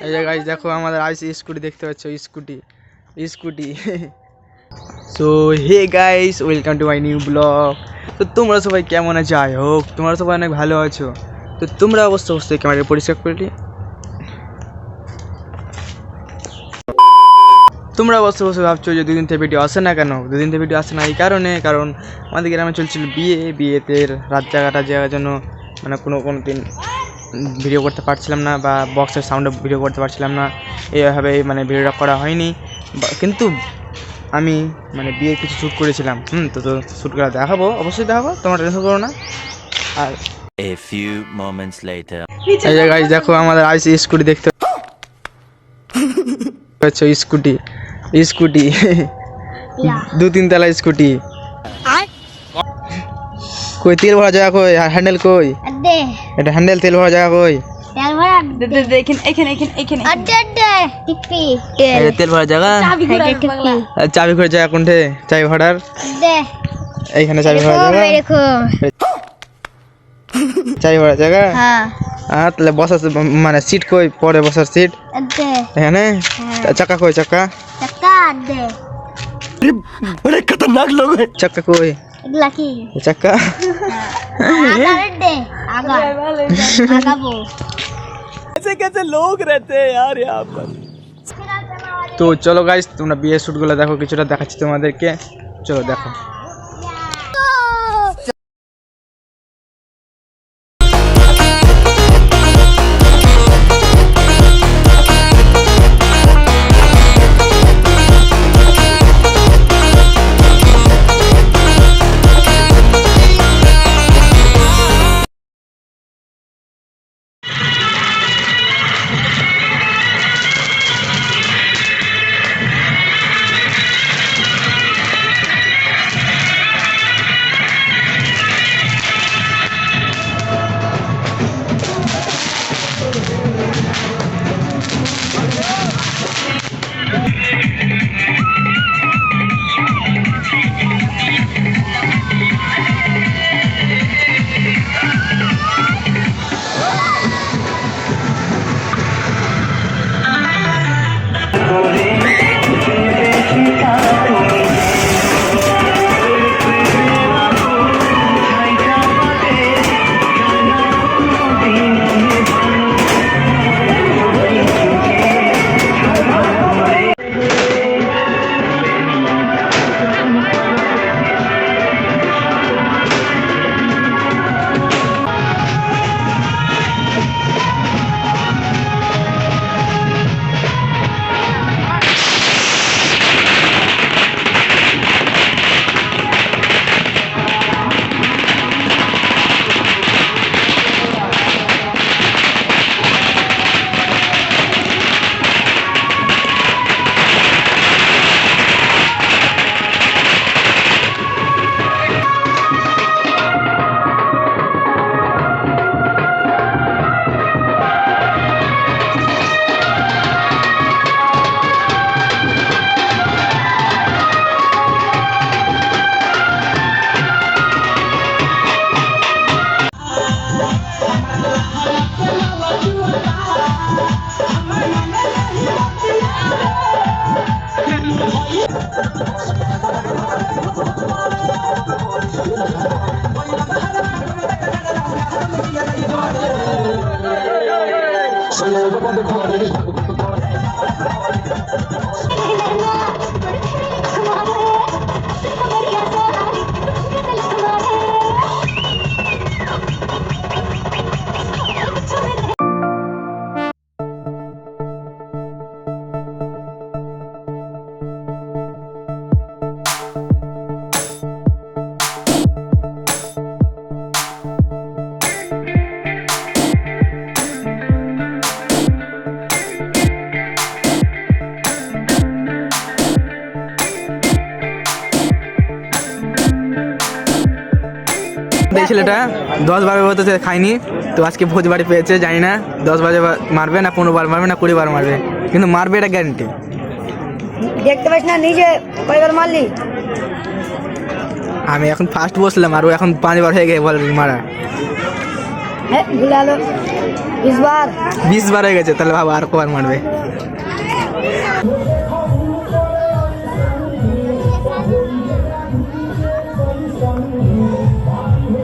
এই যে গাইস দেখো আমাদের আইসি স্কুটি দেখতে পাচ্ছ, scooty so hey guys, welcome to my new blog. তো তোমরা সবাই কেমন আছো? আই হোপ তোমরা সবাই অনেক ভালো আছো। তো তোমরা অবশ্যই ক্যামেরা পরিষ্কার করে নিয়ে তোমরা অবশ্যই ভাবছো যে দুদিন থেকে ভিডিও আসে না কেন। দুদিন থেকে ভিডিও আসে না এই কারণে, কারণ আমাদের গ্রামে চলছিল বিয়েতে রাত জায়গাটা যাওয়ার জন্য মানে কোনো দিন ভিডিও করতে পারছিলাম না বা বক্সের সাউন্ডে ভিডিও করতে পারছিলাম না, এইভাবে মানে ভিডিওটা করা হয়নি। কিন্তু আমি মানে বিয়ের কিছু শ্যুট করেছিলাম, তো শ্যুট করা দেখাবো, অবশ্যই দেখাবো, তোমরা টেনশন করো না। আর A few moments later. এই যে গাইস দেখো আমাদের আইসি স্কুটি দেখতে পাচ্ছ, স্কুটি 2-3 তলা স্কুটি। কই তেল ভরা জায়গা কই? হ্যান্ডেল কই? এটা হ্যান্ডেল তেল ভরা জায়গা কই? তেল ভরা এখানে টিপি তেল ভরা জায়গা, চাবি ঘোরার জায়গা কোনটে? চাবি ভরার এইখানে চাবি ভরা জায়গা, চাবি ভরা জায়গা। হ্যাঁ তাহলে বসার মানে সিট কই? পরে বসার সিট এখানে। চাকা কই? চাকা बड़े खतरनाक लोग हैं। চাকা কই? চাকা ऐसे कैसे लोग रहते हैं यार यहाँ पर। তো চলো গাইস তোমরা বিয়ের শ্যুটগুলো দেখো, কিছুটা দেখাচ্ছি তোমাদেরকে, চলো দেখো। এই ছেলেটা 10-12 বার তো খায়নি, তো আজকে ভোজ বাড়ি পেয়েছে, জানি না 10 বার মারবে না 15 বার মারবে না 20 বার মারবে, কিন্তু মারবে এটা গ্যারান্টি। দেখতে পাচ্ছ না নিজে কয়বার মারলি? আমি এখন ফার্স্ট বসলাম আর ও এখন 5 বার হয়ে গেছে বল মারা। है बुला लो इस बार 20 বার হয়ে গেছে, তাহলে ভাবো আর কবার মারবে।